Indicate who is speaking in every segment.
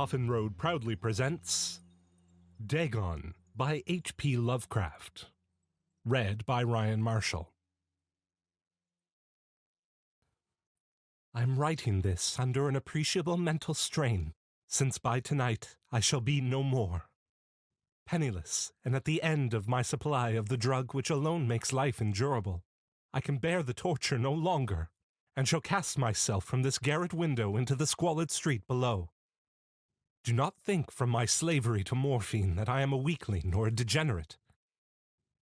Speaker 1: Coffin Road proudly presents Dagon by H.P. Lovecraft. Read by Ryan Marshall. I'm writing this under an appreciable mental strain, since by tonight I shall be no more. Penniless, and at the end of my supply of the drug which alone makes life endurable, I can bear the torture no longer, and shall cast myself from this garret window into the squalid street below. Do not think from my slavery to morphine that I am a weakling or a degenerate.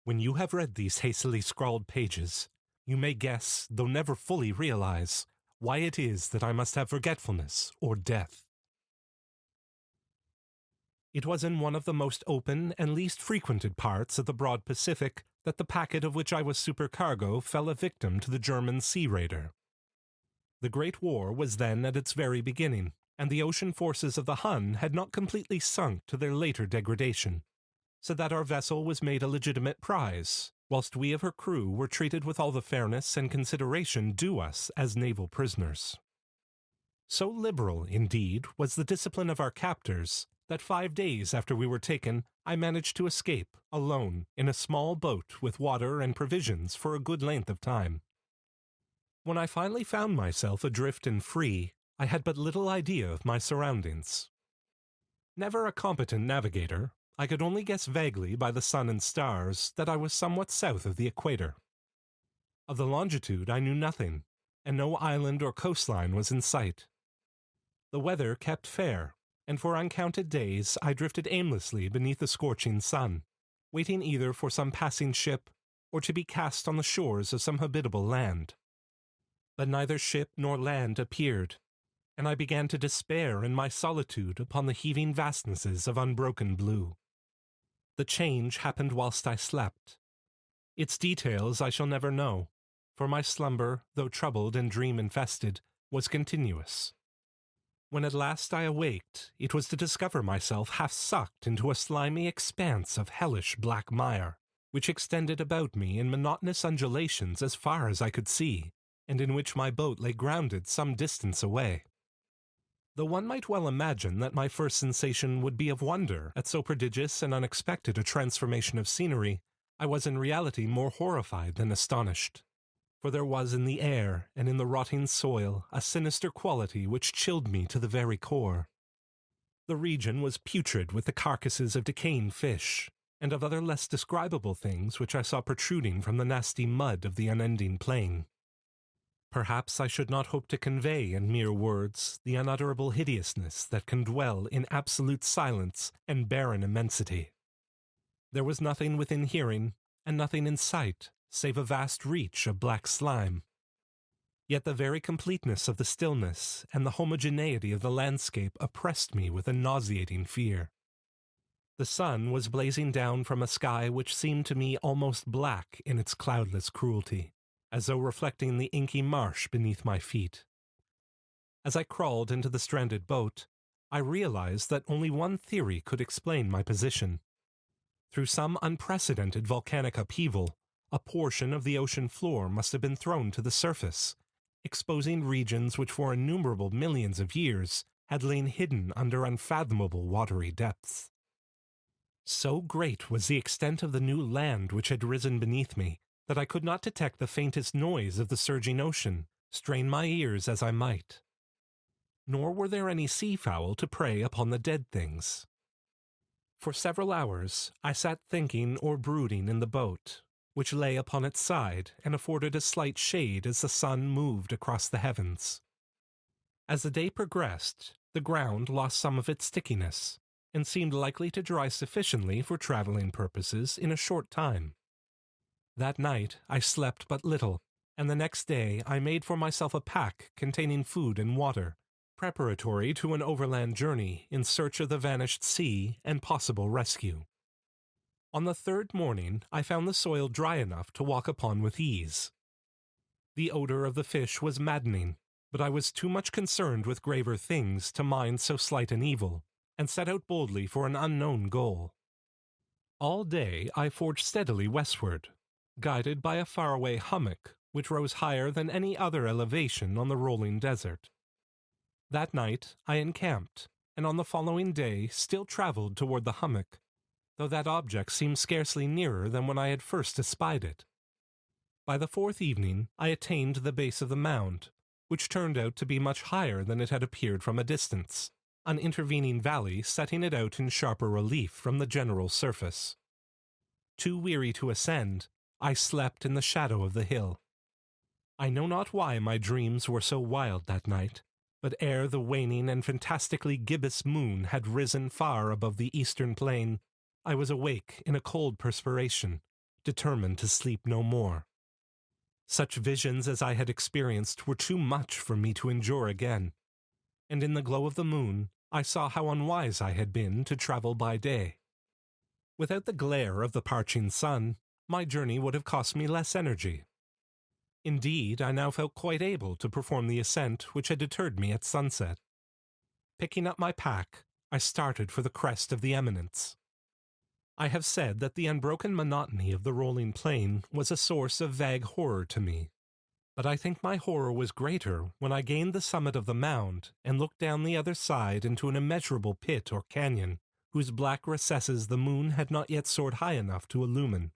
Speaker 1: When you have read these hastily scrawled pages, you may guess, though never fully realize, why it is that I must have forgetfulness or death. It was in one of the most open and least frequented parts of the broad Pacific that the packet of which I was supercargo fell a victim to the German sea raider. The Great War was then at its very beginning, and the ocean forces of the Hun had not completely sunk to their later degradation, so that our vessel was made a legitimate prize, whilst we of her crew were treated with all the fairness and consideration due us as naval prisoners. So liberal, indeed, was the discipline of our captors, that 5 days after we were taken, I managed to escape, alone, in a small boat with water and provisions for a good length of time. When I finally found myself adrift and free, I had but little idea of my surroundings. Never a competent navigator, I could only guess vaguely by the sun and stars that I was somewhat south of the equator. Of the longitude I knew nothing, and no island or coastline was in sight. The weather kept fair, and for uncounted days I drifted aimlessly beneath the scorching sun, waiting either for some passing ship or to be cast on the shores of some habitable land. But neither ship nor land appeared, and I began to despair in my solitude upon the heaving vastnesses of unbroken blue. The change happened whilst I slept. Its details I shall never know, for my slumber, though troubled and dream-infested, was continuous. When at last I awaked, it was to discover myself half sucked into a slimy expanse of hellish black mire, which extended about me in monotonous undulations as far as I could see, and in which my boat lay grounded some distance away. Though one might well imagine that my first sensation would be of wonder at so prodigious and unexpected a transformation of scenery, I was in reality more horrified than astonished. For there was in the air and in the rotting soil a sinister quality which chilled me to the very core. The region was putrid with the carcasses of decaying fish, and of other less describable things which I saw protruding from the nasty mud of the unending plain. Perhaps I should not hope to convey in mere words the unutterable hideousness that can dwell in absolute silence and barren immensity. There was nothing within hearing, and nothing in sight, save a vast reach of black slime. Yet the very completeness of the stillness and the homogeneity of the landscape oppressed me with a nauseating fear. The sun was blazing down from a sky which seemed to me almost black in its cloudless cruelty, as though reflecting the inky marsh beneath my feet. As I crawled into the stranded boat, I realized that only one theory could explain my position. Through some unprecedented volcanic upheaval, a portion of the ocean floor must have been thrown to the surface, exposing regions which for innumerable millions of years had lain hidden under unfathomable watery depths. So great was the extent of the new land which had risen beneath me, that I could not detect the faintest noise of the surging ocean, strain my ears as I might. Nor were there any seafowl to prey upon the dead things. For several hours I sat thinking or brooding in the boat, which lay upon its side and afforded a slight shade as the sun moved across the heavens. As the day progressed, the ground lost some of its stickiness, and seemed likely to dry sufficiently for traveling purposes in a short time. That night I slept but little, and the next day I made for myself a pack containing food and water, preparatory to an overland journey in search of the vanished sea and possible rescue. On the third morning I found the soil dry enough to walk upon with ease. The odor of the fish was maddening, but I was too much concerned with graver things to mind so slight an evil, and set out boldly for an unknown goal. All day I forged steadily westward, guided by a faraway hummock which rose higher than any other elevation on the rolling desert. That night I encamped, and on the following day still traveled toward the hummock, though that object seemed scarcely nearer than when I had first espied it. By the fourth evening I attained the base of the mound, which turned out to be much higher than it had appeared from a distance, an intervening valley setting it out in sharper relief from the general surface. Too weary to ascend, I slept in the shadow of the hill. I know not why my dreams were so wild that night, but ere the waning and fantastically gibbous moon had risen far above the eastern plain, I was awake in a cold perspiration, determined to sleep no more. Such visions as I had experienced were too much for me to endure again, and in the glow of the moon I saw how unwise I had been to travel by day. Without the glare of the parching sun, my journey would have cost me less energy. Indeed, I now felt quite able to perform the ascent which had deterred me at sunset. Picking up my pack, I started for the crest of the eminence. I have said that the unbroken monotony of the rolling plain was a source of vague horror to me, but I think my horror was greater when I gained the summit of the mound and looked down the other side into an immeasurable pit or canyon, whose black recesses the moon had not yet soared high enough to illumine.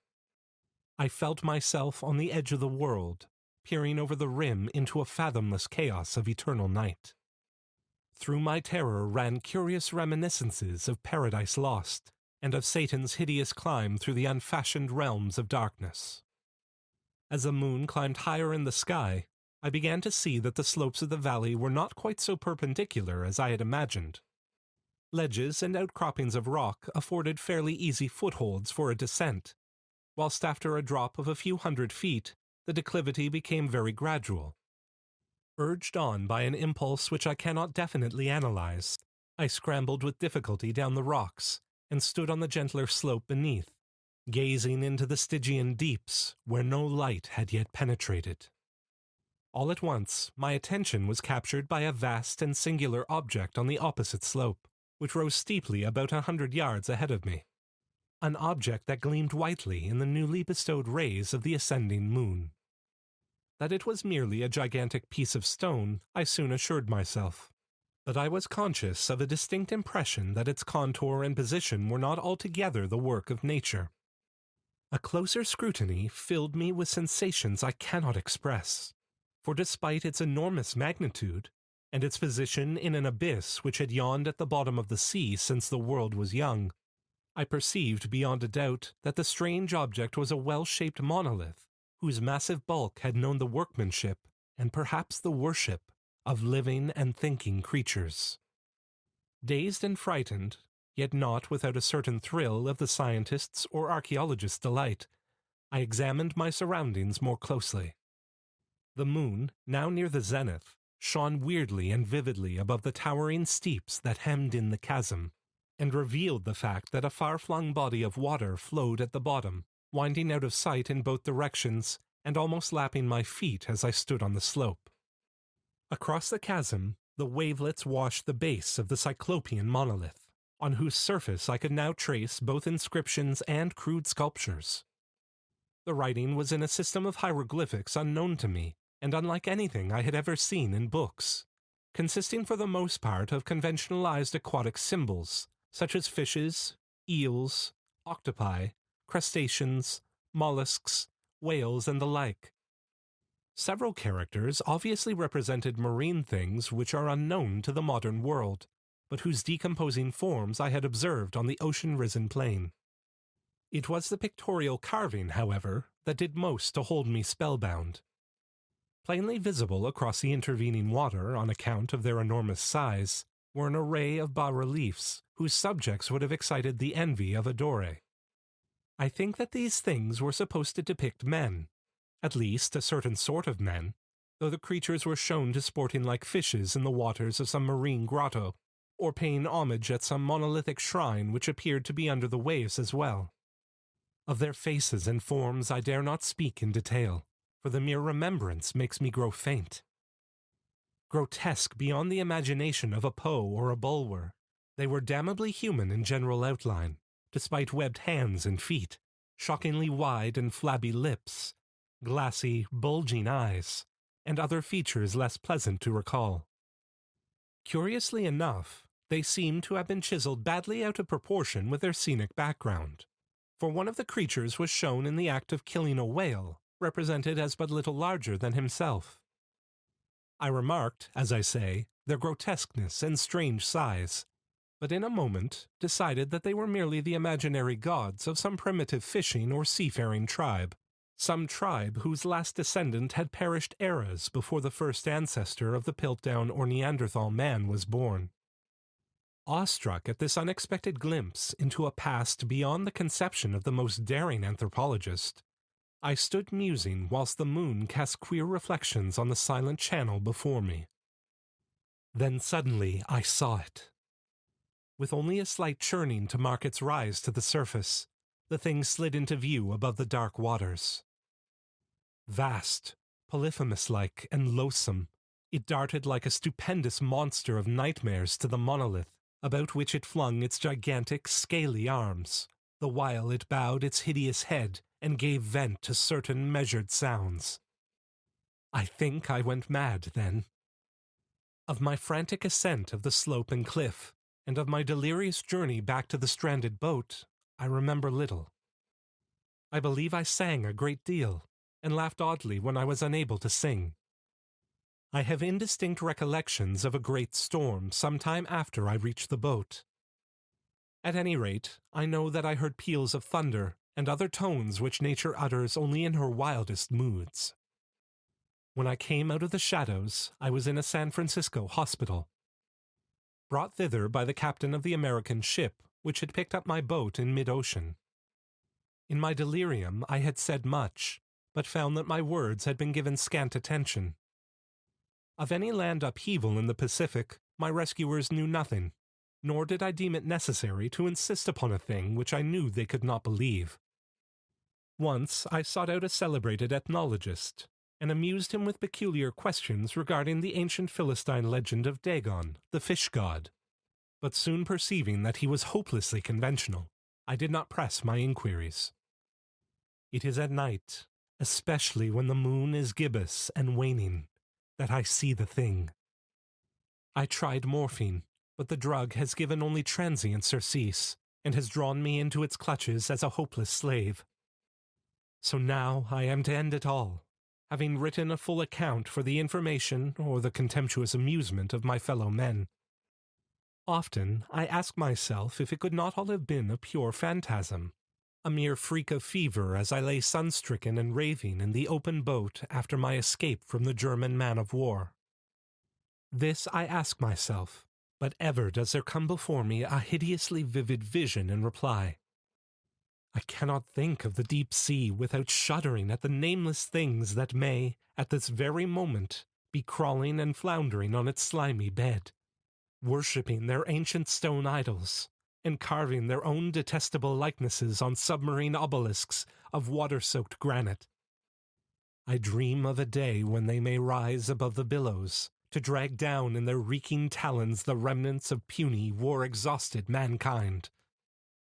Speaker 1: I felt myself on the edge of the world, peering over the rim into a fathomless chaos of eternal night. Through my terror ran curious reminiscences of Paradise Lost, and of Satan's hideous climb through the unfashioned realms of darkness. As the moon climbed higher in the sky, I began to see that the slopes of the valley were not quite so perpendicular as I had imagined. Ledges and outcroppings of rock afforded fairly easy footholds for a descent, whilst after a drop of a few 100 feet, the declivity became very gradual. Urged on by an impulse which I cannot definitely analyze, I scrambled with difficulty down the rocks, and stood on the gentler slope beneath, gazing into the Stygian deeps where no light had yet penetrated. All at once, my attention was captured by a vast and singular object on the opposite slope, which rose steeply about 100 yards ahead of me. An object that gleamed whitely in the newly bestowed rays of the ascending moon. That it was merely a gigantic piece of stone, I soon assured myself, but I was conscious of a distinct impression that its contour and position were not altogether the work of nature. A closer scrutiny filled me with sensations I cannot express, for despite its enormous magnitude, and its position in an abyss which had yawned at the bottom of the sea since the world was young, I perceived beyond a doubt that the strange object was a well-shaped monolith, whose massive bulk had known the workmanship, and perhaps the worship, of living and thinking creatures. Dazed and frightened, yet not without a certain thrill of the scientist's or archaeologist's delight, I examined my surroundings more closely. The moon, now near the zenith, shone weirdly and vividly above the towering steeps that hemmed in the chasm, and revealed the fact that a far-flung body of water flowed at the bottom, winding out of sight in both directions and almost lapping my feet as I stood on the slope. Across the chasm, the wavelets washed the base of the Cyclopean monolith, on whose surface I could now trace both inscriptions and crude sculptures. The writing was in a system of hieroglyphics unknown to me, and unlike anything I had ever seen in books, consisting for the most part of conventionalized aquatic symbols, such as fishes, eels, octopi, crustaceans, mollusks, whales, and the like. Several characters obviously represented marine things which are unknown to the modern world, but whose decomposing forms I had observed on the ocean-risen plain. It was the pictorial carving, however, that did most to hold me spellbound. Plainly visible across the intervening water on account of their enormous size were an array of bas-reliefs whose subjects would have excited the envy of a Dore. I think that these things were supposed to depict men, at least a certain sort of men, though the creatures were shown disporting like fishes in the waters of some marine grotto, or paying homage at some monolithic shrine which appeared to be under the waves as well. Of their faces and forms I dare not speak in detail, for the mere remembrance makes me grow faint. Grotesque beyond the imagination of a Poe or a Bulwer, they were damnably human in general outline, despite webbed hands and feet, shockingly wide and flabby lips, glassy, bulging eyes, and other features less pleasant to recall. Curiously enough, They seemed to have been chiseled badly out of proportion with their scenic background, for one of the creatures was shown in the act of killing a whale, represented as but little larger than himself. I remarked, as I say, their grotesqueness and strange size, but in a moment decided that they were merely the imaginary gods of some primitive fishing or seafaring tribe, some tribe whose last descendant had perished eras before the first ancestor of the Piltdown or Neanderthal man was born. Awestruck at this unexpected glimpse into a past beyond the conception of the most daring anthropologist, I stood musing whilst the moon cast queer reflections on the silent channel before me. Then suddenly I saw it. With only a slight churning to mark its rise to the surface, the thing slid into view above the dark waters. Vast, Polyphemus-like, and loathsome, it darted like a stupendous monster of nightmares to the monolith, about which it flung its gigantic, scaly arms, the while it bowed its hideous head and gave vent to certain measured sounds. I think I went mad then. Of my frantic ascent of the slope and cliff, and of my delirious journey back to the stranded boat, I remember little. I believe I sang a great deal, and laughed oddly when I was unable to sing. I have indistinct recollections of a great storm some time after I reached the boat. At any rate, I know that I heard peals of thunder and other tones which nature utters only in her wildest moods. When I came out of the shadows, I was in a San Francisco hospital, brought thither by the captain of the American ship which had picked up my boat in mid-ocean. In my delirium I had said much, but found that my words had been given scant attention. Of any land upheaval in the Pacific, my rescuers knew nothing, nor did I deem it necessary to insist upon a thing which I knew they could not believe. Once I sought out a celebrated ethnologist, and amused him with peculiar questions regarding the ancient Philistine legend of Dagon, the fish god. But soon perceiving that he was hopelessly conventional, I did not press my inquiries. It is at night, especially when the moon is gibbous and waning, that I see the thing. I tried morphine, but the drug has given only transient surcease, and has drawn me into its clutches as a hopeless slave. So now I am to end it all, having written a full account for the information or the contemptuous amusement of my fellow men. Often I ask myself if it could not all have been a pure phantasm, a mere freak of fever as I lay sun-stricken and raving in the open boat after my escape from the German man-of-war. This I ask myself, but ever does there come before me a hideously vivid vision in reply. I cannot think of the deep sea without shuddering at the nameless things that may, at this very moment, be crawling and floundering on its slimy bed, worshipping their ancient stone idols, and carving their own detestable likenesses on submarine obelisks of water-soaked granite. I dream of a day when they may rise above the billows, to drag down in their reeking talons the remnants of puny, war-exhausted mankind.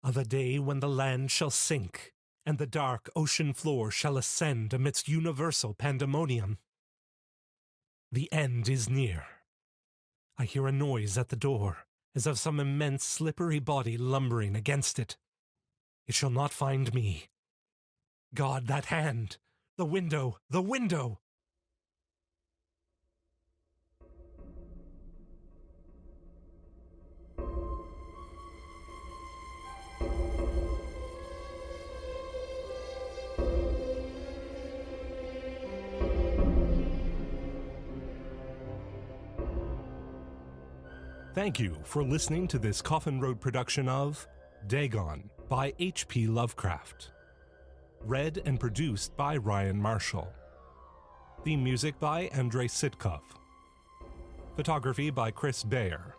Speaker 1: Of a day when the land shall sink, and the dark ocean floor shall ascend amidst universal pandemonium. The end is near. I hear a noise at the door, as of some immense slippery body lumbering against it. It shall not find me. God, that hand! The window! The window! Thank you for listening to this Coffin Road production of Dagon by H.P. Lovecraft. Read and produced by Ryan Marshall. Theme music by Andrei Sitkov. Photography by Chris Bayer.